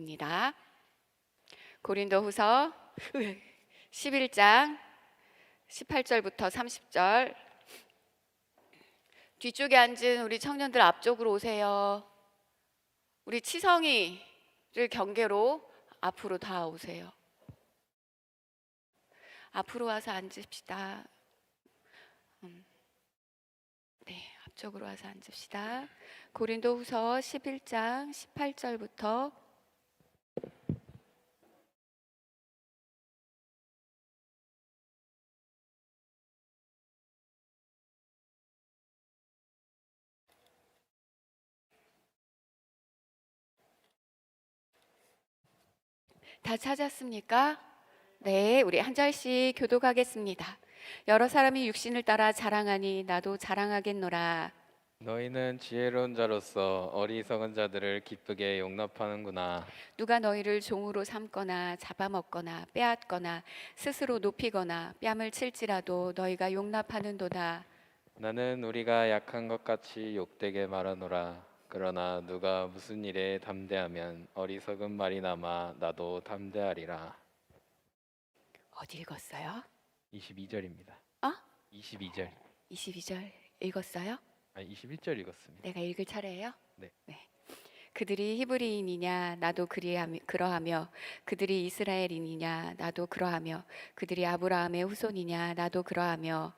입니다. 고린도후서 11장 18절부터 30절. 뒤쪽에 앉은 우리 청년들 앞쪽으로 오세요. 우리 치성이를 경계로 앞으로 다 오세요. 앞으로 와서 앉읍시다. 네, 앞쪽으로 와서 앉읍시다. 고린도후서 11장 18절부터 다 찾았습니까? 네, 우리 한 절씩 교독하겠습니다. 여러 사람이 육신을 따라 자랑하니 나도 자랑하겠노라. 너희는 지혜로운 자로서 어리석은 자들을 기쁘게 용납하는구나. 누가 너희를 종으로 삼거나 잡아먹거나 빼앗거나 스스로 높이거나 뺨을 칠지라도 너희가 용납하는도다. 나는 우리가 약한 것 같이 욕되게 말하노라. 그러나 누가 무슨 일에 담대하면 어리석은 말이 남아 나도 담대하리라. 어디 읽었어요? 22절입니다. 22절. 22절 읽었어요? 21절 읽었습니다. 내가 읽을 차례예요? 네. 그들이 히브리인이냐 나도 그러하며 그들이 이스라엘인이냐 나도 그러하며 그들이 아브라함의 후손이냐 나도 그러하며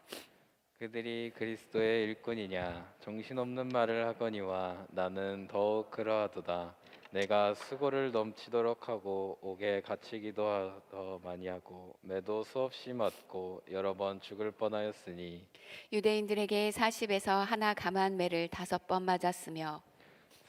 그들이 그리스도의 일꾼이냐 정신없는 말을 하거니와 나는 더욱 그러하도다. 내가 수고를 넘치도록 하고 옥에 갇히기도 더 많이 하고 매도 수없이 맞고 여러 번 죽을 뻔하였으니 유대인들에게 40에서 하나 감한 매를 5번 맞았으며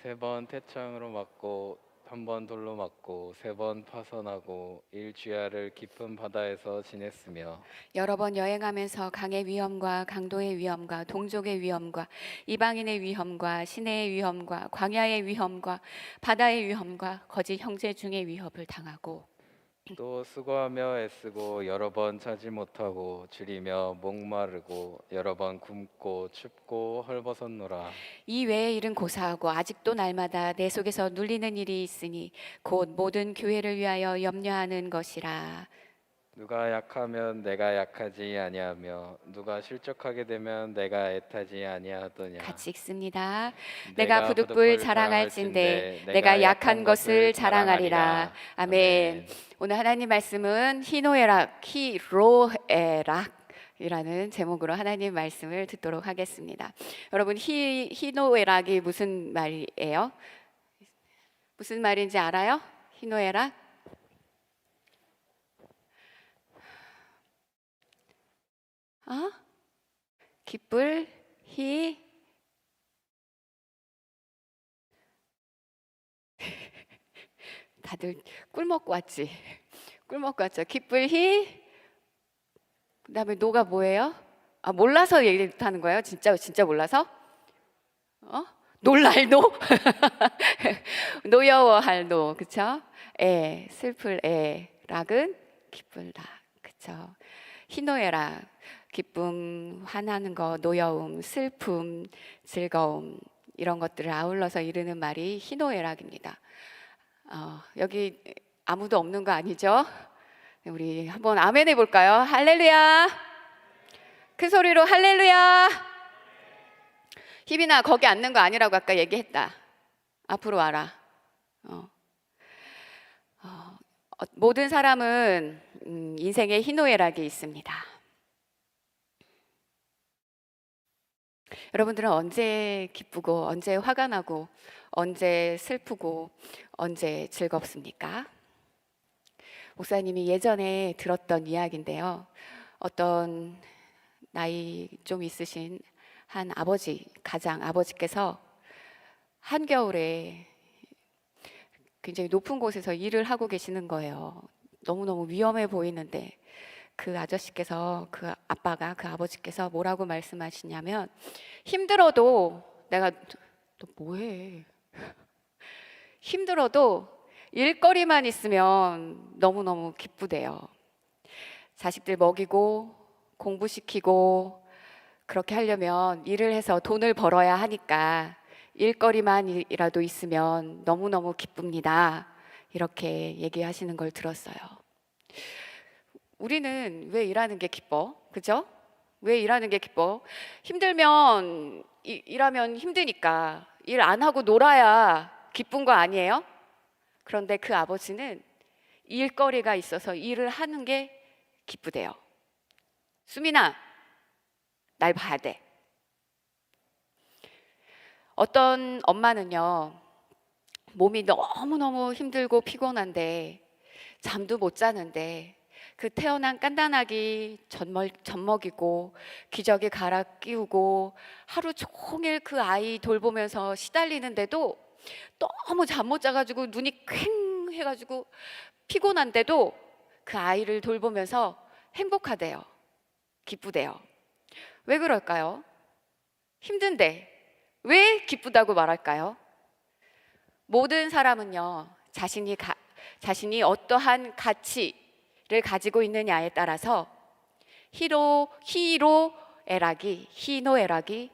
3번 태창으로 맞고 1번 돌로 맞고 3번 파선하고 일주야를 깊은 바다에서 지냈으며 여러 번 여행하면서 강의 위험과 강도의 위험과 동족의 위험과 이방인의 위험과 시내의 위험과 광야의 위험과 바다의 위험과 거짓 형제 중의 위협을 당하고 또 수고하며 애쓰고 여러 번 자지 못하고 줄이며 목마르고 여러 번 굶고 춥고 헐벗었노라. 이 외의 일은 고사하고 아직도 날마다 내 속에서 눌리는 일이 있으니 곧 모든 교회를 위하여 염려하는 것이라. 누가 약하면 내가 약하지 아니하며 누가 실족하게 되면 내가 애타지 아니하더냐. 같이 읽습니다. 내가 부득불 자랑할진대 내가 약한 것을 자랑하리라. 아멘. 오늘 하나님 말씀은 히노에락, 히로에락이라는 제목으로 하나님 말씀을 듣도록 하겠습니다. 여러분 히노에락이 무슨 말이에요? 무슨 말인지 알아요? 히노에락? 기쁠 다들 꿀 먹고 왔지? 꿀 먹고 왔죠? 기쁠 그다음에 노가 뭐예요? 몰라서 얘기하는 거예요? 진짜 몰라서? 놀랄 노? 노여워할 노, 그쵸? 슬플 락은 기쁠다, 그쵸? 희노애락, 기쁨, 화나는 거, 노여움, 슬픔, 즐거움 이런 것들을 아울러서 이르는 말이 희노애락입니다. 여기 아무도 없는 거 아니죠? 우리 한번 아멘 해볼까요? 할렐루야! 큰 소리로 할렐루야! 희빈아, 거기 앉는 거 아니라고 아까 얘기했다. 앞으로 와라. 모든 사람은 인생에 희노애락이 있습니다. 여러분들은 언제 기쁘고 언제 화가 나고 언제 슬프고 언제 즐겁습니까? 목사님이 예전에 들었던 이야기인데요. 어떤 나이 좀 있으신 한 아버지께서 한겨울에 굉장히 높은 곳에서 일을 하고 계시는 거예요. 너무너무 위험해 보이는데 그 아버지께서 뭐라고 말씀하시냐면 힘들어도 내가 너 뭐해? 힘들어도 일거리만 있으면 너무너무 기쁘대요. 자식들 먹이고 공부시키고 그렇게 하려면 일을 해서 돈을 벌어야 하니까 일거리만이라도 있으면 너무너무 기쁩니다. 이렇게 얘기하시는 걸 들었어요. 우리는 왜 일하는 게 기뻐? 그죠? 왜 일하는 게 기뻐? 힘들면 일하면 힘드니까 일 안 하고 놀아야 기쁜 거 아니에요? 그런데 그 아버지는 일거리가 있어서 일을 하는 게 기쁘대요. 수민아, 날 봐야 돼. 어떤 엄마는요, 몸이 너무너무 힘들고 피곤한데 잠도 못 자는데 그 태어난 깐단아기 젖먹이고 기저귀 갈아 끼우고 하루 종일 그 아이 돌보면서 시달리는데도 너무 잠 못 자가지고 눈이 퀭 해가지고 피곤한데도 그 아이를 돌보면서 행복하대요. 기쁘대요. 왜 그럴까요? 힘든데 왜 기쁘다고 말할까요? 모든 사람은요, 자신이 어떠한 가치를 가지고 있느냐에 따라서 희노애락이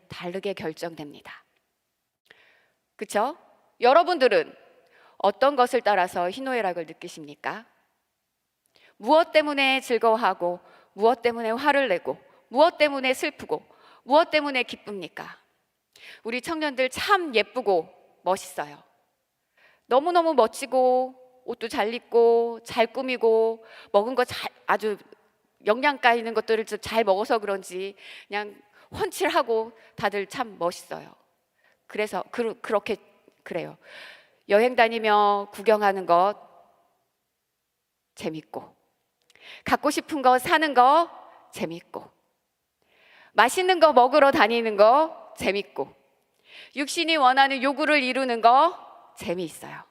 다르게 결정됩니다. 그렇죠? 여러분들은 어떤 것을 따라서 희노애락을 느끼십니까? 무엇 때문에 즐거워하고 무엇 때문에 화를 내고 무엇 때문에 슬프고 무엇 때문에 기쁩니까? 우리 청년들 참 예쁘고 멋있어요. 너무너무 멋지고 옷도 잘 입고 잘 꾸미고 먹은 거 아주 영양가 있는 것들을 잘 먹어서 그런지 그냥 훤칠하고 다들 참 멋있어요. 그래서 그렇게 그래요. 여행 다니며 구경하는 것 재밌고, 갖고 싶은 거 사는 거 재밌고, 맛있는 거 먹으러 다니는 거 재밌고, 육신이 원하는 요구를 이루는 거 재미있어요.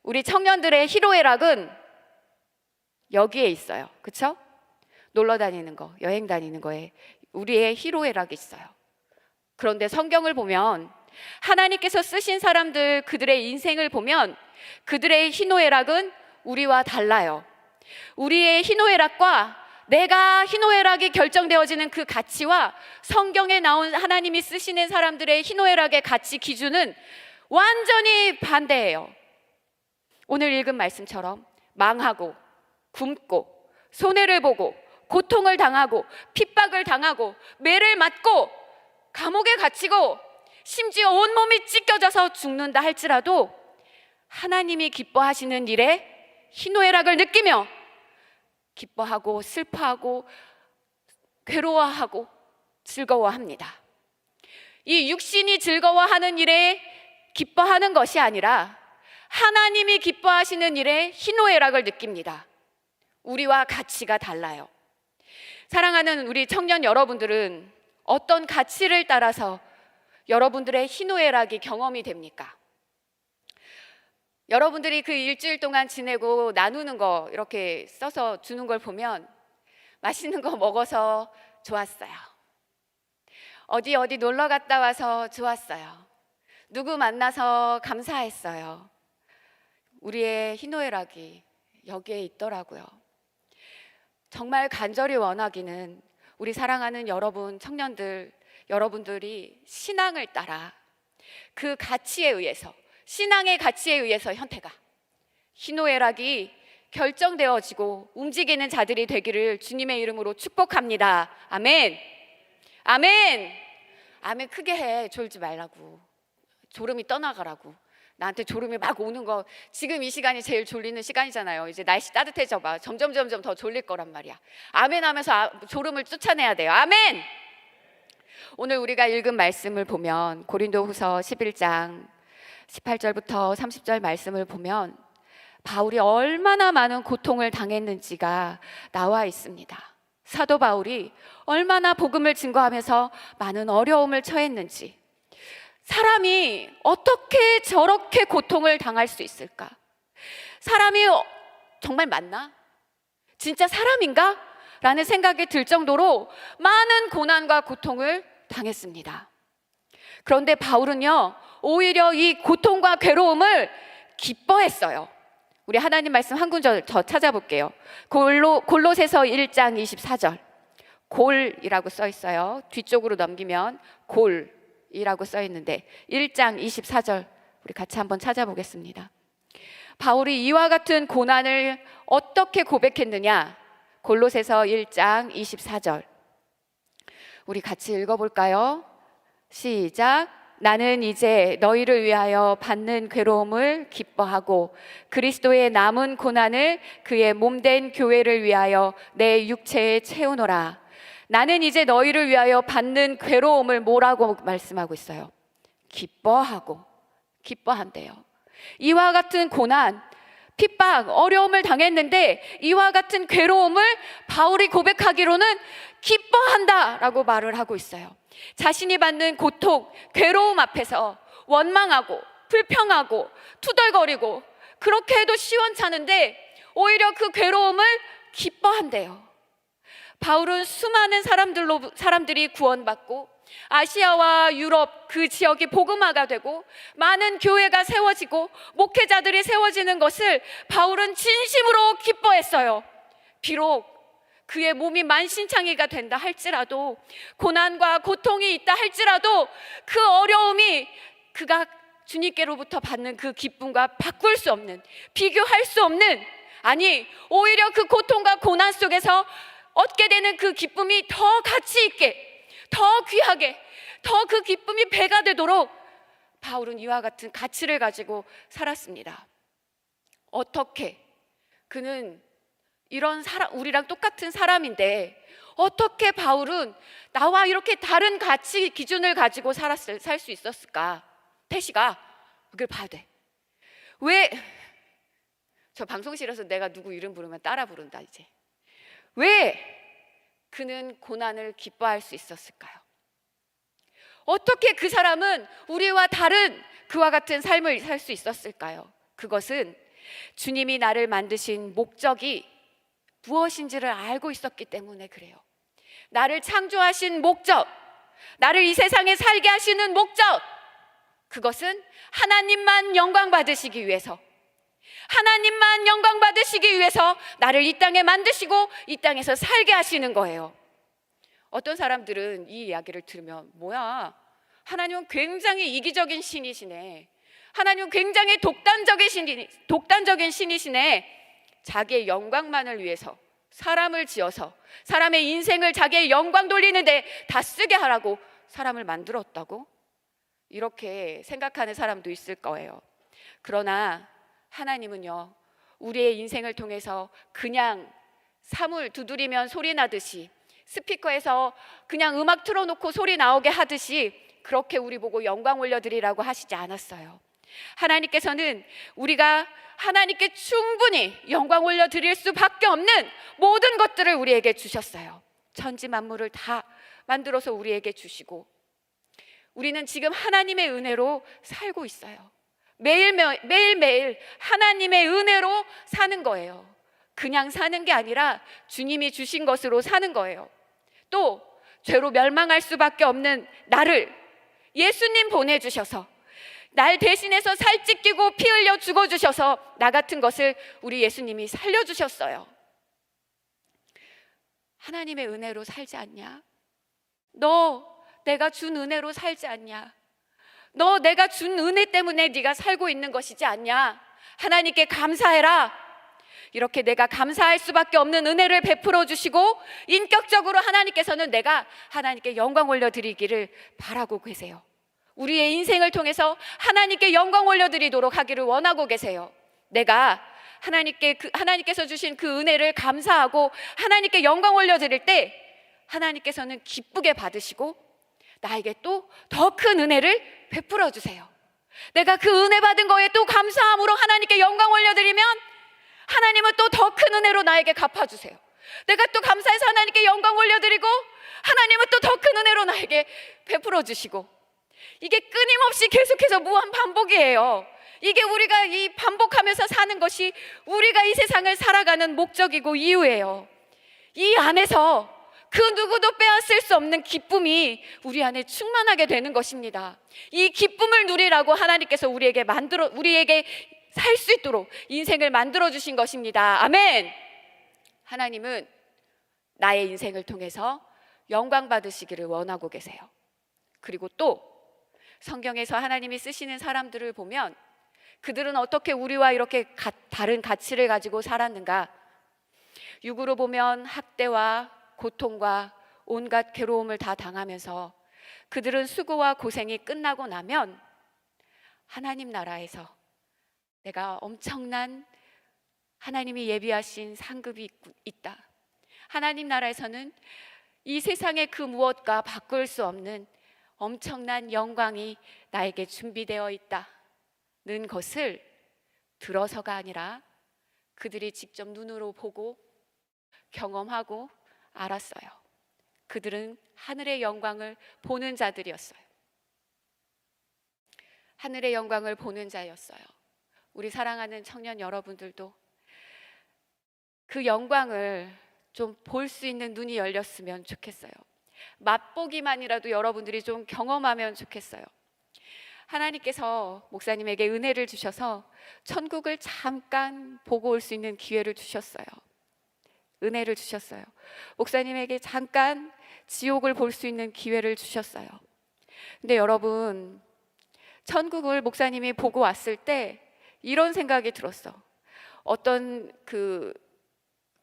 우리 청년들의 희로애락은 여기에 있어요. 그렇죠? 놀러 다니는 거, 여행 다니는 거에 우리의 희로애락이 있어요. 그런데 성경을 보면 하나님께서 쓰신 사람들, 그들의 인생을 보면 그들의 희노애락은 우리와 달라요. 우리의 희노애락과 내가 희노애락이 결정되어지는 그 가치와 성경에 나온 하나님이 쓰시는 사람들의 희노애락의 가치 기준은 완전히 반대예요. 오늘 읽은 말씀처럼 망하고 굶고 손해를 보고 고통을 당하고 핍박을 당하고 매를 맞고 감옥에 갇히고 심지어 온몸이 찢겨져서 죽는다 할지라도 하나님이 기뻐하시는 일에 희노애락을 느끼며 기뻐하고 슬퍼하고 괴로워하고 즐거워합니다. 이 육신이 즐거워하는 일에 기뻐하는 것이 아니라 하나님이 기뻐하시는 일에 희노애락을 느낍니다. 우리와 가치가 달라요. 사랑하는 우리 청년 여러분들은 어떤 가치를 따라서 여러분들의 희노애락이 경험이 됩니까? 여러분들이 그 일주일 동안 지내고 나누는 거 이렇게 써서 주는 걸 보면 맛있는 거 먹어서 좋았어요. 어디 놀러 갔다 와서 좋았어요. 누구 만나서 감사했어요. 우리의 희노애락이 여기에 있더라고요. 정말 간절히 원하기는 우리 사랑하는 여러분 청년들, 여러분들이 신앙을 따라 그 가치에 의해서, 신앙의 가치에 의해서 현태가 희노애락이 결정되어지고 움직이는 자들이 되기를 주님의 이름으로 축복합니다. 아멘. 아멘. 아멘 크게 해. 졸지 말라고. 졸음이 떠나가라고. 나한테 졸음이 막 오는 거, 지금 이 시간이 제일 졸리는 시간이잖아요. 이제 날씨 따뜻해져 봐. 점점 더 졸릴 거란 말이야. 아멘 하면서 졸음을 쫓아내야 돼요. 아멘. 오늘 우리가 읽은 말씀을 보면 고린도후서 11장 18절부터 30절 말씀을 보면 바울이 얼마나 많은 고통을 당했는지가 나와 있습니다. 사도 바울이 얼마나 복음을 증거하면서 많은 어려움을 처했는지, 사람이 어떻게 저렇게 고통을 당할 수 있을까? 사람이 정말 맞나? 진짜 사람인가? 라는 생각이 들 정도로 많은 고난과 고통을 당했습니다. 그런데 바울은요, 오히려 이 고통과 괴로움을 기뻐했어요. 우리 하나님 말씀 한 구절 더 찾아볼게요. 골로새서 1장 24절. 골이라고 써 있어요. 뒤쪽으로 넘기면 골이라고 써 있는데 1장 24절 우리 같이 한번 찾아보겠습니다. 바울이 이와 같은 고난을 어떻게 고백했느냐? 골로새서 1장 24절. 우리 같이 읽어볼까요? 시작. 나는 이제 너희를 위하여 받는 괴로움을 기뻐하고 그리스도의 남은 고난을 그의 몸된 교회를 위하여 내 육체에 채우노라. 나는 이제 너희를 위하여 받는 괴로움을 뭐라고 말씀하고 있어요? 기뻐한대요. 이와 같은 고난, 핍박, 어려움을 당했는데 이와 같은 괴로움을 바울이 고백하기로는 기뻐한다라고 말을 하고 있어요. 자신이 받는 고통, 괴로움 앞에서 원망하고 불평하고 투덜거리고 그렇게 해도 시원찮은데 오히려 그 괴로움을 기뻐한대요. 바울은 수많은 사람들이 구원받고 아시아와 유럽 그 지역이 복음화가 되고 많은 교회가 세워지고 목회자들이 세워지는 것을 바울은 진심으로 기뻐했어요. 비록 그의 몸이 만신창이가 된다 할지라도, 고난과 고통이 있다 할지라도 그 어려움이 그가 주님께로부터 받는 그 기쁨과 바꿀 수 없는, 비교할 수 없는, 아니 오히려 그 고통과 고난 속에서 얻게 되는 그 기쁨이 더 가치 있게, 더 귀하게, 더 그 기쁨이 배가 되도록 바울은 이와 같은 가치를 가지고 살았습니다. 어떻게? 그는 이런 우리랑 똑같은 사람인데 어떻게 바울은 나와 이렇게 다른 가치 기준을 가지고 살 수 있었을까? 태시가 그걸 봐야 돼. 왜? 저 방송실에서 내가 누구 이름 부르면 따라 부른다 이제. 왜 그는 고난을 기뻐할 수 있었을까요? 어떻게 그 사람은 우리와 다른 그와 같은 삶을 살 수 있었을까요? 그것은 주님이 나를 만드신 목적이 무엇인지를 알고 있었기 때문에 그래요. 나를 창조하신 목적, 나를 이 세상에 살게 하시는 목적, 그것은 하나님만 영광 받으시기 위해서, 하나님만 영광 받으시기 위해서 나를 이 땅에 만드시고 이 땅에서 살게 하시는 거예요. 어떤 사람들은 이 이야기를 들으면 뭐야, 하나님은 굉장히 이기적인 신이시네, 하나님은 굉장히 독단적인 신이시네. 자기의 영광만을 위해서 사람을 지어서 사람의 인생을 자기의 영광 돌리는데 다 쓰게 하라고 사람을 만들었다고? 이렇게 생각하는 사람도 있을 거예요. 그러나 하나님은요, 우리의 인생을 통해서 그냥 사물 두드리면 소리 나듯이, 스피커에서 그냥 음악 틀어놓고 소리 나오게 하듯이 그렇게 우리 보고 영광 올려드리라고 하시지 않았어요. 하나님께서는 우리가 하나님께 충분히 영광 올려드릴 수밖에 없는 모든 것들을 우리에게 주셨어요. 천지 만물을 다 만들어서 우리에게 주시고, 우리는 지금 하나님의 은혜로 살고 있어요. 매일매일 하나님의 은혜로 사는 거예요. 그냥 사는 게 아니라 주님이 주신 것으로 사는 거예요. 또 죄로 멸망할 수밖에 없는 나를 예수님 보내주셔서, 날 대신해서 살 찢기고 피 흘려 죽어주셔서 나 같은 것을 우리 예수님이 살려주셨어요. 하나님의 은혜로 살지 않냐? 너 내가 준 은혜로 살지 않냐? 너 내가 준 은혜 때문에 네가 살고 있는 것이지 않냐? 하나님께 감사해라. 이렇게 내가 감사할 수밖에 없는 은혜를 베풀어 주시고, 인격적으로 하나님께서는 내가 하나님께 영광 올려드리기를 바라고 계세요. 우리의 인생을 통해서 하나님께 영광 올려드리도록 하기를 원하고 계세요. 내가 하나님께서 주신 그 은혜를 감사하고 하나님께 영광 올려드릴 때 하나님께서는 기쁘게 받으시고 나에게 또 더 큰 은혜를 베풀어 주세요. 내가 그 은혜 받은 거에 또 감사함으로 하나님께 영광 올려드리면 하나님은 또 더 큰 은혜로 나에게 갚아주세요. 내가 또 감사해서 하나님께 영광 올려드리고 하나님은 또 더 큰 은혜로 나에게 베풀어 주시고, 이게 끊임없이 계속해서 무한 반복이에요. 이게 우리가 이 반복하면서 사는 것이 우리가 이 세상을 살아가는 목적이고 이유예요. 이 안에서 그 누구도 빼앗을 수 없는 기쁨이 우리 안에 충만하게 되는 것입니다. 이 기쁨을 누리라고 하나님께서 우리에게 살 수 있도록 인생을 만들어 주신 것입니다. 아멘. 하나님은 나의 인생을 통해서 영광 받으시기를 원하고 계세요. 그리고 또 성경에서 하나님이 쓰시는 사람들을 보면 그들은 어떻게 우리와 이렇게 다른 가치를 가지고 살았는가? 육으로 보면 학대와 고통과 온갖 괴로움을 다 당하면서 그들은 수고와 고생이 끝나고 나면 하나님 나라에서 내가 엄청난 하나님이 예비하신 상급이 있다. 하나님 나라에서는 이 세상의 그 무엇과 바꿀 수 없는 엄청난 영광이 나에게 준비되어 있다는 것을 들어서가 아니라 그들이 직접 눈으로 보고 경험하고 알았어요. 그들은 하늘의 영광을 보는 자들이었어요. 하늘의 영광을 보는 자였어요. 우리 사랑하는 청년 여러분들도 그 영광을 좀 볼 수 있는 눈이 열렸으면 좋겠어요. 맛보기만이라도 여러분들이 좀 경험하면 좋겠어요. 하나님께서 목사님에게 은혜를 주셔서 천국을 잠깐 보고 올 수 있는 기회를 주셨어요. 은혜를 주셨어요. 목사님에게 잠깐 지옥을 볼 수 있는 기회를 주셨어요. 근데 여러분, 천국을 목사님이 보고 왔을 때 이런 생각이 들었어. 어떤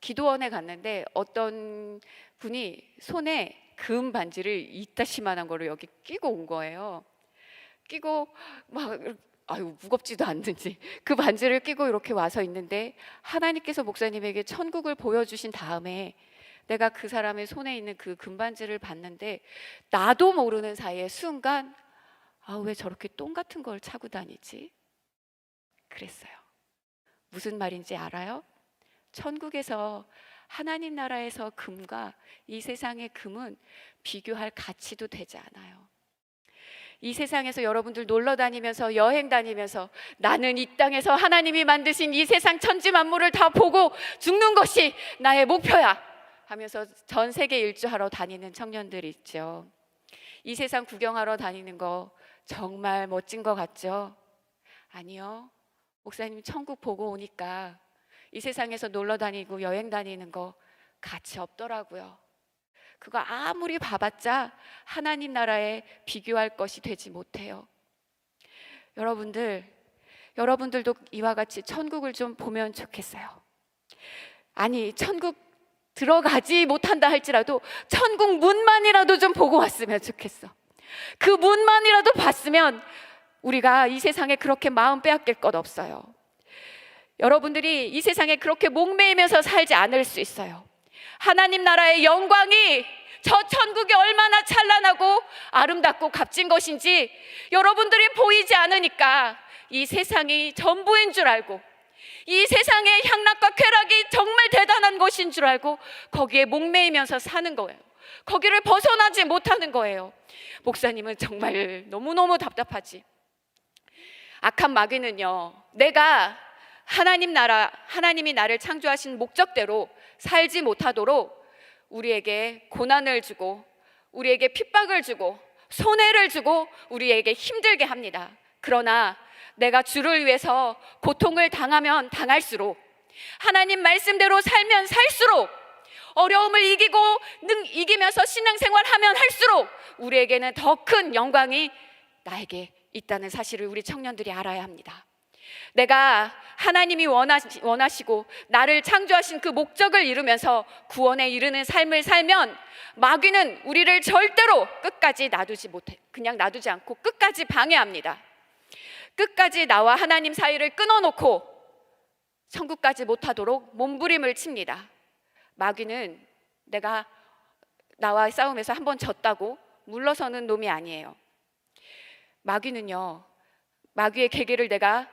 기도원에 갔는데 어떤 분이 손에 금 반지를 이따시만한 거를 여기 끼고 온 거예요. 끼고 막 아유 무겁지도 않는지 그 반지를 끼고 이렇게 와서 있는데 하나님께서 목사님에게 천국을 보여주신 다음에 내가 그 사람의 손에 있는 그 금반지를 봤는데 나도 모르는 사이에 순간 왜 저렇게 똥 같은 걸 차고 다니지? 그랬어요. 무슨 말인지 알아요? 천국에서 하나님 나라에서 금과 이 세상의 금은 비교할 가치도 되지 않아요. 이 세상에서 여러분들 놀러 다니면서 여행 다니면서 나는 이 땅에서 하나님이 만드신 이 세상 천지 만물을 다 보고 죽는 것이 나의 목표야 하면서 전 세계 일주하러 다니는 청년들이 있죠. 이 세상 구경하러 다니는 거 정말 멋진 것 같죠? 아니요. 목사님 천국 보고 오니까 이 세상에서 놀러 다니고 여행 다니는 거 가치 없더라고요. 그거 아무리 봐봤자 하나님 나라에 비교할 것이 되지 못해요. 여러분들도 이와 같이 천국을 좀 보면 좋겠어요. 아니, 천국 들어가지 못한다 할지라도 천국 문만이라도 좀 보고 왔으면 좋겠어. 그 문만이라도 봤으면 우리가 이 세상에 그렇게 마음 빼앗길 것 없어요. 여러분들이 이 세상에 그렇게 목매이면서 살지 않을 수 있어요. 하나님 나라의 영광이 저 천국이 얼마나 찬란하고 아름답고 값진 것인지 여러분들이 보이지 않으니까 이 세상이 전부인 줄 알고 이 세상의 향락과 쾌락이 정말 대단한 것인 줄 알고 거기에 목매이면서 사는 거예요. 거기를 벗어나지 못하는 거예요. 목사님은 정말 너무너무 답답하지. 악한 마귀는요, 내가 하나님이 나를 창조하신 목적대로 살지 못하도록 우리에게 고난을 주고 우리에게 핍박을 주고 손해를 주고 우리에게 힘들게 합니다. 그러나 내가 주를 위해서 고통을 당하면 당할수록 하나님 말씀대로 살면 살수록 어려움을 이기면서 신앙생활하면 할수록 우리에게는 더 큰 영광이 나에게 있다는 사실을 우리 청년들이 알아야 합니다. 내가 하나님이 원하시고 나를 창조하신 그 목적을 이루면서 구원에 이르는 삶을 살면 마귀는 우리를 절대로 끝까지 그냥 놔두지 않고 끝까지 방해합니다. 끝까지 나와 하나님 사이를 끊어놓고 천국까지 못하도록 몸부림을 칩니다. 마귀는 내가 나와 싸움에서 한번 졌다고 물러서는 놈이 아니에요. 마귀는요, 마귀의 계계를 내가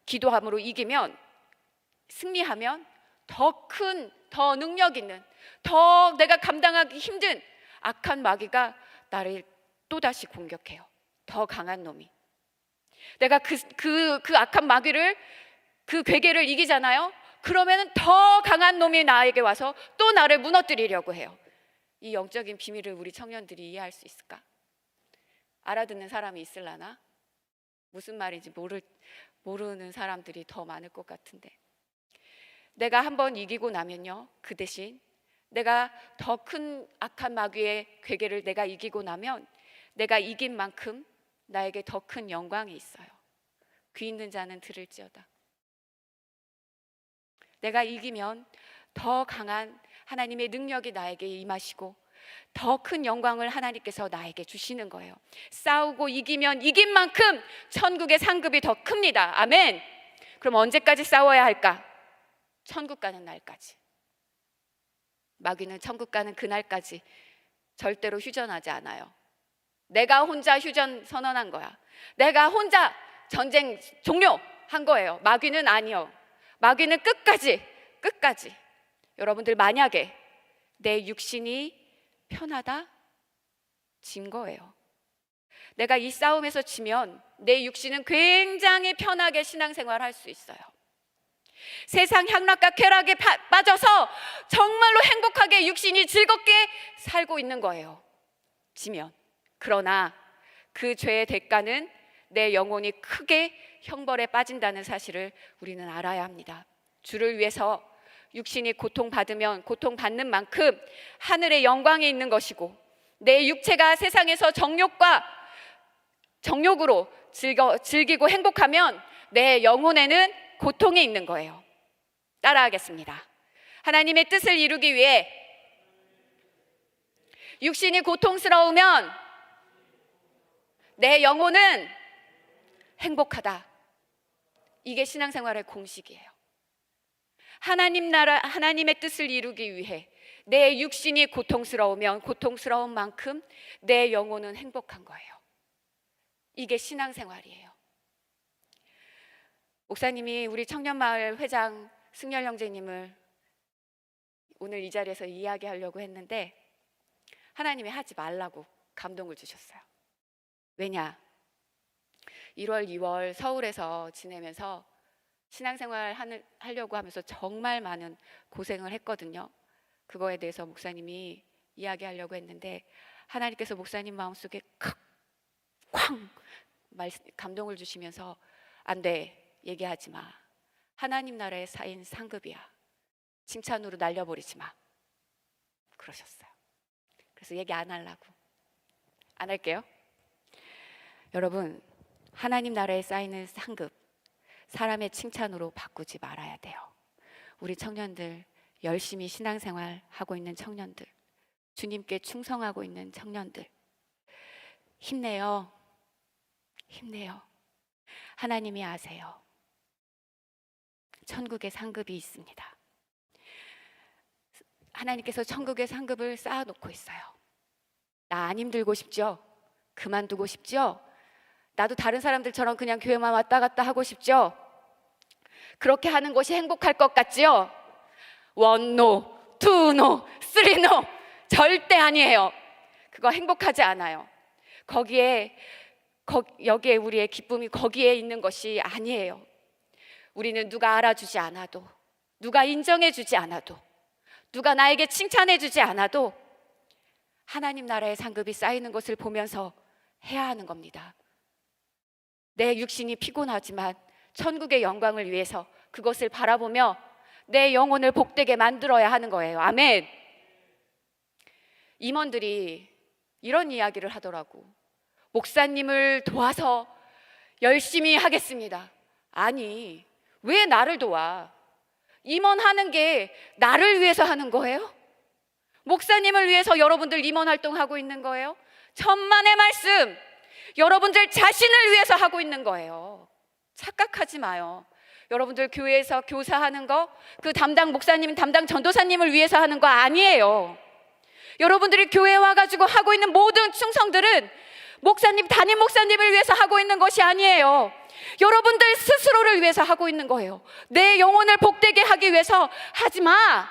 기도함으로 이기면, 승리하면 더 큰, 더 능력 있는, 더 내가 감당하기 힘든 악한 마귀가 나를 또다시 공격해요. 더 강한 놈이. 내가 그 악한 마귀를, 그 괴계를 이기잖아요. 그러면 더 강한 놈이 나에게 와서 또 나를 무너뜨리려고 해요. 이 영적인 비밀을 우리 청년들이 이해할 수 있을까? 알아듣는 사람이 있을라나? 무슨 말인지 모르는 사람들이 더 많을 것 같은데, 내가 한번 이기고 나면요, 그 대신 내가 더 큰 악한 마귀의 괴계를 내가 이기고 나면 내가 이긴 만큼 나에게 더 큰 영광이 있어요. 귀 있는 자는 들을지어다. 내가 이기면 더 강한 하나님의 능력이 나에게 임하시고 더 큰 영광을 하나님께서 나에게 주시는 거예요. 싸우고 이기면 이긴 만큼 천국의 상급이 더 큽니다. 아멘. 그럼 언제까지 싸워야 할까? 천국 가는 날까지. 마귀는 천국 가는 그날까지 절대로 휴전하지 않아요. 내가 혼자 휴전 선언한 거야. 내가 혼자 전쟁 종료한 거예요. 마귀는 아니요. 마귀는 끝까지. 여러분들 만약에 내 육신이 편하다? 진 거예요. 내가 이 싸움에서 지면 내 육신은 굉장히 편하게 신앙생활 할 수 있어요. 세상 향락과 쾌락에 빠져서 정말로 행복하게 육신이 즐겁게 살고 있는 거예요. 지면. 그러나 그 죄의 대가는 내 영혼이 크게 형벌에 빠진다는 사실을 우리는 알아야 합니다. 주를 위해서 육신이 고통받으면 고통받는 만큼 하늘의 영광이 있는 것이고, 내 육체가 세상에서 정욕으로 즐기고 행복하면 내 영혼에는 고통이 있는 거예요. 따라하겠습니다. 하나님의 뜻을 이루기 위해 육신이 고통스러우면 내 영혼은 행복하다. 이게 신앙생활의 공식이에요. 하나님 나라, 하나님의 뜻을 이루기 위해 내 육신이 고통스러우면 고통스러운 만큼 내 영혼은 행복한 거예요. 이게 신앙생활이에요. 목사님이 우리 청년마을 회장 승열 형제님을 오늘 이 자리에서 이야기하려고 했는데 하나님이 하지 말라고 감동을 주셨어요. 왜냐? 1월, 2월 서울에서 지내면서 신앙생활 하려고 하면서 정말 많은 고생을 했거든요. 그거에 대해서 목사님이 이야기하려고 했는데 하나님께서 목사님 마음속에 쾅 감동을 주시면서 안 돼, 얘기하지 마. 하나님 나라의 쌓인 상급이야. 칭찬으로 날려버리지 마. 그러셨어요. 그래서 얘기 안 하려고. 안 할게요. 여러분, 하나님 나라에 쌓이는 상급, 사람의 칭찬으로 바꾸지 말아야 돼요. 우리 청년들, 열심히 신앙생활 하고 있는 청년들, 주님께 충성하고 있는 청년들, 힘내요. 하나님이 아세요. 천국의 상급이 있습니다. 하나님께서 천국의 상급을 쌓아놓고 있어요. 나 안 힘들고 싶죠? 그만두고 싶죠? 나도 다른 사람들처럼 그냥 교회만 왔다 갔다 하고 싶죠? 그렇게 하는 것이 행복할 것 같지요? 원노, 투노, 쓰리노 절대 아니에요. 그거 행복하지 않아요. 여기에 우리의 기쁨이 거기에 있는 것이 아니에요. 우리는 누가 알아주지 않아도, 누가 인정해주지 않아도, 누가 나에게 칭찬해주지 않아도 하나님 나라의 상급이 쌓이는 것을 보면서 해야 하는 겁니다. 내 육신이 피곤하지만 천국의 영광을 위해서 그것을 바라보며 내 영혼을 복되게 만들어야 하는 거예요. 아멘. 임원들이 이런 이야기를 하더라고. 목사님을 도와서 열심히 하겠습니다. 아니, 왜 나를 도와? 임원하는 게 나를 위해서 하는 거예요? 목사님을 위해서 여러분들 임원 활동하고 있는 거예요? 천만의 말씀, 여러분들 자신을 위해서 하고 있는 거예요. 착각하지 마요. 여러분들 교회에서 교사하는 거, 그 담당 목사님, 담당 전도사님을 위해서 하는 거 아니에요. 여러분들이 교회에 와가지고 하고 있는 모든 충성들은 목사님, 담임 목사님을 위해서 하고 있는 것이 아니에요. 여러분들 스스로를 위해서 하고 있는 거예요. 내 영혼을 복되게 하기 위해서 하지 마.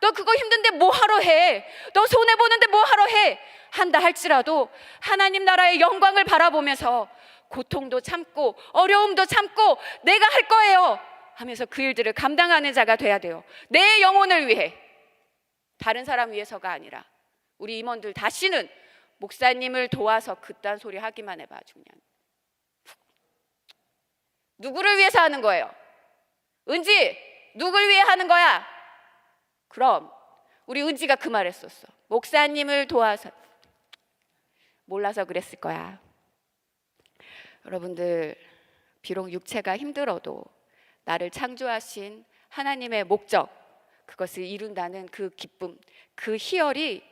너 그거 힘든데 뭐 하러 해? 너 손해보는데 뭐 하러 해? 한다 할지라도 하나님 나라의 영광을 바라보면서 고통도 참고 어려움도 참고 내가 할 거예요 하면서 그 일들을 감당하는 자가 돼야 돼요. 내 영혼을 위해, 다른 사람 위해서가 아니라. 우리 임원들 다시는 목사님을 도와서 그딴 소리 하기만 해봐. 그냥 누구를 위해서 하는 거예요? 은지, 누굴 위해 하는 거야? 그럼 우리 은지가 그 말 했었어. 목사님을 도와서. 몰라서 그랬을 거야. 여러분들, 비록 육체가 힘들어도 나를 창조하신 하나님의 목적, 그것을 이룬다는 그 기쁨, 그 희열이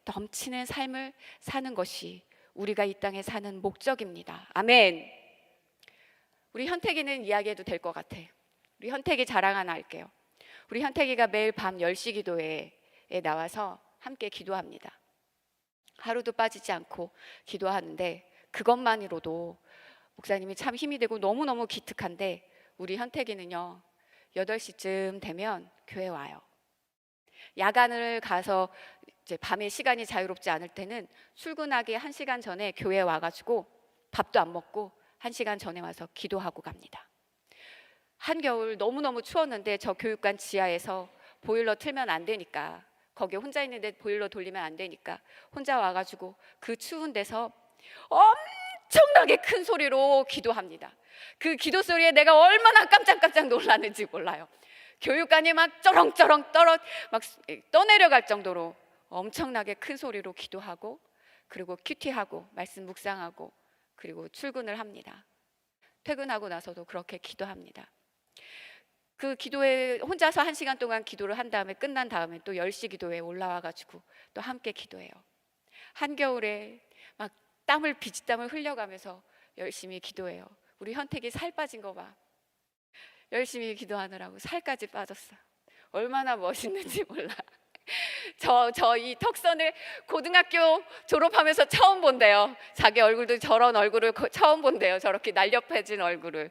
넘치는 삶을 사는 것이 우리가 이 땅에 사는 목적입니다. 아멘. 우리 현택이는 이야기해도 될 것 같아. 우리 현택이 자랑 하나 할게요. 우리 현택이가 매일 밤 10시 기도회에 나와서 함께 기도합니다. 하루도 빠지지 않고 기도하는데 그것만으로도 목사님이 참 힘이 되고 너무너무 기특한데, 우리 현택이는요 8시쯤 되면 교회 와요. 야간을 가서 이제 밤에 시간이 자유롭지 않을 때는 출근하기 1시간 전에 교회에 와가지고 밥도 안 먹고 1시간 전에 와서 기도하고 갑니다. 한겨울 너무너무 추웠는데 저 교육관 지하에서 보일러 틀면 안 되니까, 거기에 혼자 있는데 보일러 돌리면 안 되니까 혼자 와가지고 그 추운 데서 엄청나게 큰 소리로 기도합니다. 그 기도 소리에 내가 얼마나 깜짝깜짝 놀랐는지 몰라요. 교육관이 막 쩌렁쩌렁 막 떠내려갈 정도로 엄청나게 큰 소리로 기도하고, 그리고 큐티하고 말씀 묵상하고, 그리고 출근을 합니다. 퇴근하고 나서도 그렇게 기도합니다. 그 기도에 혼자서 1시간 동안 기도를 한 다음에 끝난 다음에 또 10시 기도에 올라와가지고 또 함께 기도해요. 한겨울에 막 비지땀을 흘려가면서 열심히 기도해요. 우리 현택이 살 빠진 거 봐. 열심히 기도하느라고 살까지 빠졌어. 얼마나 멋있는지 몰라. 저 이 턱선을 고등학교 졸업하면서 처음 본대요. 자기 얼굴도 저런 얼굴을 처음 본대요. 저렇게 날렵해진 얼굴을.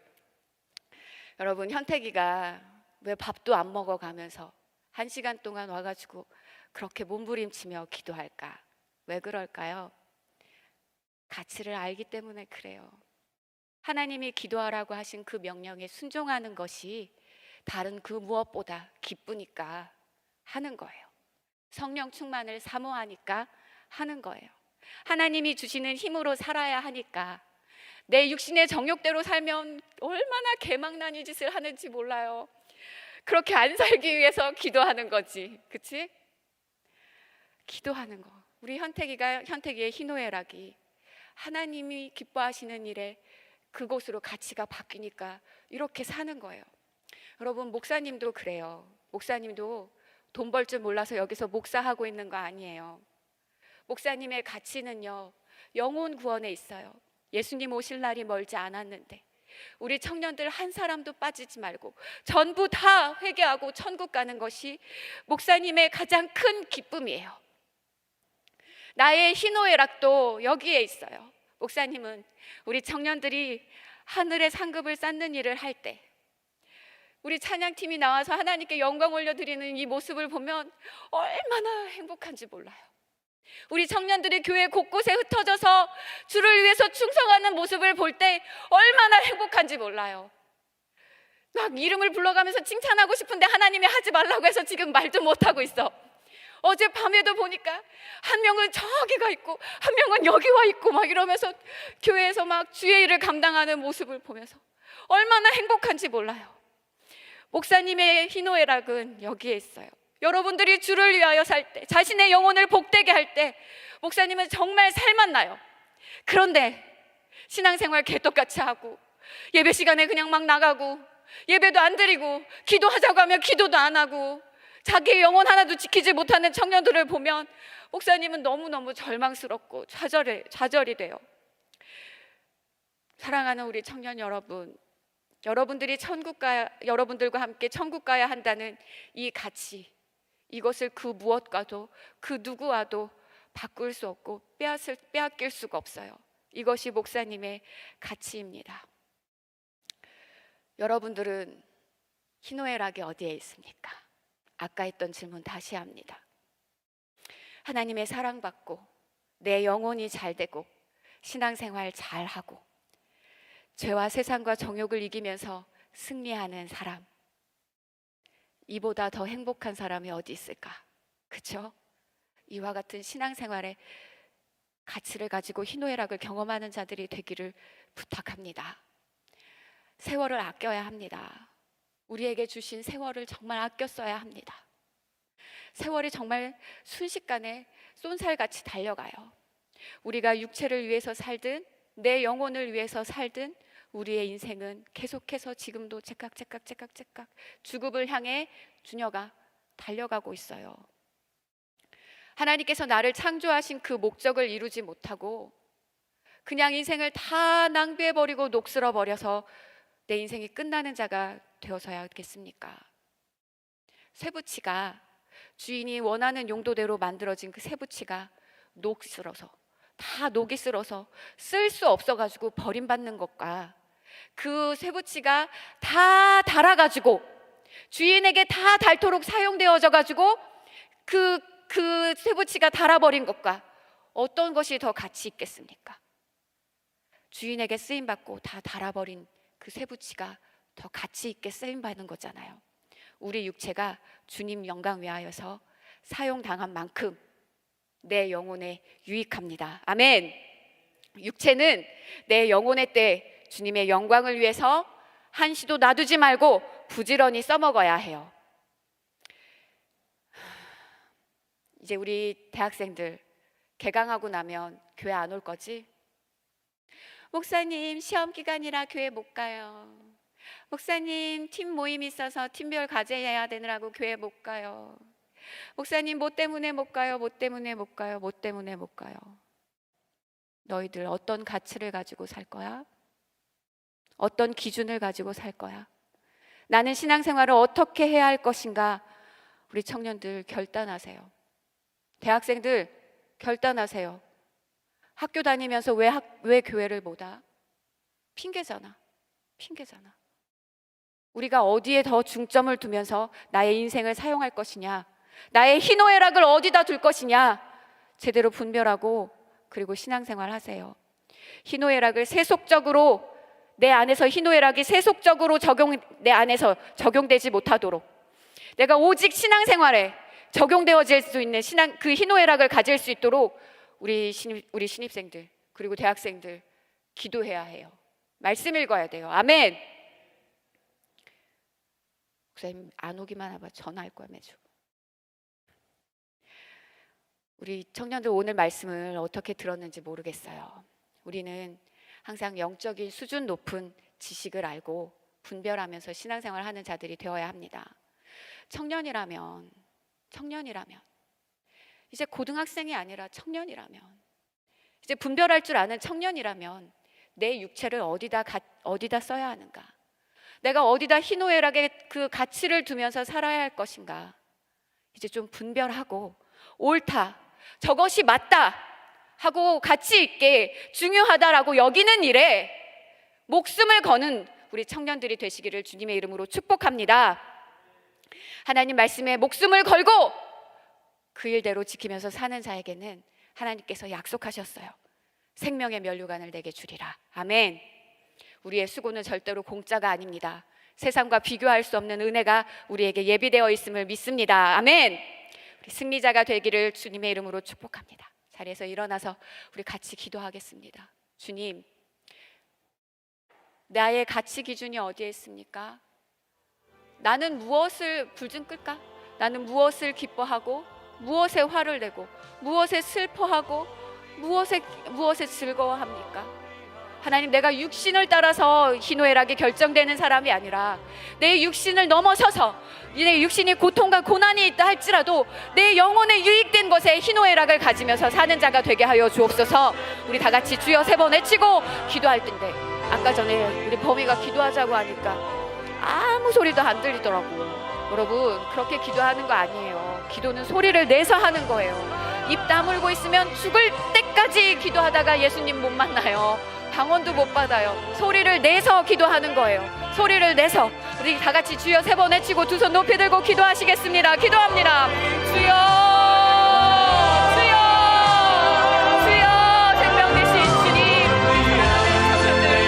여러분, 현택이가 왜 밥도 안 먹어가면서 1시간 동안 와가지고 그렇게 몸부림치며 기도할까? 왜 그럴까요? 가치를 알기 때문에 그래요. 하나님이 기도하라고 하신 그 명령에 순종하는 것이 다른 그 무엇보다 기쁘니까 하는 거예요. 성령 충만을 사모하니까 하는 거예요. 하나님이 주시는 힘으로 살아야 하니까. 내 육신의 정욕대로 살면 얼마나 개망나니 짓을 하는지 몰라요. 그렇게 안 살기 위해서 기도하는 거지, 그치? 기도하는 거. 우리 현택이의 희노애락이 하나님이 기뻐하시는 일에 그곳으로 가치가 바뀌니까 이렇게 사는 거예요. 여러분, 목사님도 그래요. 목사님도 돈 벌 줄 몰라서 여기서 목사하고 있는 거 아니에요. 목사님의 가치는요 영혼 구원에 있어요. 예수님 오실 날이 멀지 않았는데 우리 청년들 한 사람도 빠지지 말고 전부 다 회개하고 천국 가는 것이 목사님의 가장 큰 기쁨이에요. 나의 희노애락도 여기에 있어요. 목사님은 우리 청년들이 하늘의 상급을 쌓는 일을 할 때, 우리 찬양팀이 나와서 하나님께 영광 올려드리는 이 모습을 보면 얼마나 행복한지 몰라요. 우리 청년들이 교회 곳곳에 흩어져서 주를 위해서 충성하는 모습을 볼 때 얼마나 행복한지 몰라요. 막 이름을 불러가면서 칭찬하고 싶은데 하나님이 하지 말라고 해서 지금 말도 못하고 있어. 어제 밤에도 보니까 한 명은 저기 가 있고 한 명은 여기 와 있고 막 이러면서 교회에서 막 주의 일을 감당하는 모습을 보면서 얼마나 행복한지 몰라요. 목사님의 희노애락은 여기에 있어요. 여러분들이 주를 위하여 살 때, 자신의 영혼을 복되게 할 때 목사님은 정말 살만 나요. 그런데 신앙생활 개떡같이 하고 예배 시간에 그냥 막 나가고 예배도 안 드리고 기도하자고 하면 기도도 안 하고 자기의 영혼 하나도 지키지 못하는 청년들을 보면 목사님은 너무너무 절망스럽고 좌절이 돼요. 사랑하는 우리 청년 여러분, 여러분들이 여러분들과 함께 천국 가야 한다는 이 가치, 이것을 그 무엇과도 그 누구와도 바꿀 수 없고 빼앗길 수가 없어요. 이것이 목사님의 가치입니다. 여러분들은 희노애락이 어디에 있습니까? 아까 했던 질문 다시 합니다. 하나님의 사랑받고 내 영혼이 잘되고 신앙생활 잘하고 죄와 세상과 정욕을 이기면서 승리하는 사람, 이보다 더 행복한 사람이 어디 있을까? 그렇죠? 이와 같은 신앙생활의 가치를 가지고 희노애락을 경험하는 자들이 되기를 부탁합니다. 세월을 아껴야 합니다. 우리에게 주신 세월을 정말 아껴 써야 합니다. 세월이 정말 순식간에 쏜살같이 달려가요. 우리가 육체를 위해서 살든 내 영혼을 위해서 살든 우리의 인생은 계속해서 지금도 제깍 죽음을 향해 주녀가 달려가고 있어요. 하나님께서 나를 창조하신 그 목적을 이루지 못하고 그냥 인생을 다 낭비해버리고 녹슬어버려서 내 인생이 끝나는 자가 되어서야겠습니까? 쇠붙이가, 주인이 원하는 용도대로 만들어진 그 쇠붙이가 녹이 쓸어서 쓸 수 없어가지고 버림받는 것과 그 쇠붙이가 다 닳아가지고 주인에게 다 닳도록 사용되어져가지고 그 쇠붙이가 닳아버린 것과 어떤 것이 더 가치 있겠습니까? 주인에게 쓰임받고 다 닳아버린 그 쇠붙이가 더 가치 있게 쓰임받는 거잖아요. 우리 육체가 주님 영광 위하여서 사용당한 만큼 내 영혼에 유익합니다. 아멘. 육체는 내 영혼의 때 주님의 영광을 위해서 한시도 놔두지 말고 부지런히 써먹어야 해요. 이제 우리 대학생들 개강하고 나면 교회 안 올 거지? 목사님, 시험 기간이라 교회 못 가요. 목사님, 팀 모임 있어서 팀별 과제해야 되느라고 교회 못 가요. 목사님, 뭐 때문에 못 가요? 너희들 어떤 가치를 가지고 살 거야? 어떤 기준을 가지고 살 거야? 나는 신앙생활을 어떻게 해야 할 것인가? 우리 청년들 결단하세요. 대학생들 결단하세요. 학교 다니면서 왜 교회를 못 와? 핑계잖아. 우리가 어디에 더 중점을 두면서 나의 인생을 사용할 것이냐, 나의 희노애락을 어디다 둘 것이냐, 제대로 분별하고 그리고 신앙생활 하세요. 희노애락을 세속적으로, 내 안에서 희노애락이 세속적으로 내 안에서 적용되지 못하도록, 내가 오직 신앙생활에 적용되어질 수 있는 그 희노애락을 가질 수 있도록 우리 신입생들 그리고 대학생들 기도해야 해요. 말씀 읽어야 돼요. 아멘. 목사님 안 오기만 하면 전화할 거야 매주. 우리 청년들 오늘 말씀을 어떻게 들었는지 모르겠어요. 우리는 항상 영적인 수준 높은 지식을 알고 분별하면서 신앙생활을 하는 자들이 되어야 합니다. 청년이라면 이제 고등학생이 아니라 청년이라면, 이제 분별할 줄 아는 청년이라면 내 육체를 어디다 써야 하는가? 내가 어디다 희노애락의 그 가치를 두면서 살아야 할 것인가? 이제 좀 분별하고 옳다, 저것이 맞다 하고 가치 있게 중요하다라고 여기는 일에 목숨을 거는 우리 청년들이 되시기를 주님의 이름으로 축복합니다. 하나님 말씀에 목숨을 걸고 그 일대로 지키면서 사는 자에게는 하나님께서 약속하셨어요. 생명의 면류관을 내게 주리라. 아멘. 우리의 수고는 절대로 공짜가 아닙니다. 세상과 비교할 수 없는 은혜가 우리에게 예비되어 있음을 믿습니다. 아멘. 우리 승리자가 되기를 주님의 이름으로 축복합니다. 자리에서 일어나서 우리 같이 기도하겠습니다. 주님, 나의 가치 기준이 어디에 있습니까? 나는 무엇을 불좀 끌까? 나는 무엇을 기뻐하고 무엇에 화를 내고 무엇에 슬퍼하고 무엇에 즐거워합니까? 하나님, 내가 육신을 따라서 희노애락이 결정되는 사람이 아니라 내 육신을 넘어서서 내 육신이 고통과 고난이 있다 할지라도 내 영혼에 유익된 것에 희노애락을 가지면서 사는 자가 되게 하여 주옵소서. 우리 다 같이 주여 3번 외치고 기도할 텐데, 아까 전에 우리 범이가 기도하자고 하니까 아무 소리도 안 들리더라고. 여러분, 그렇게 기도하는 거 아니에요. 기도는 소리를 내서 하는 거예요. 입 다물고 있으면 죽을 때까지 기도하다가 예수님 못 만나요. 방언도 못 받아요. 소리를 내서 기도하는 거예요. 소리를 내서. 우리 다 같이 주여 3번 외치고 두 손 높이 들고 기도하시겠습니다. 기도합니다. 주여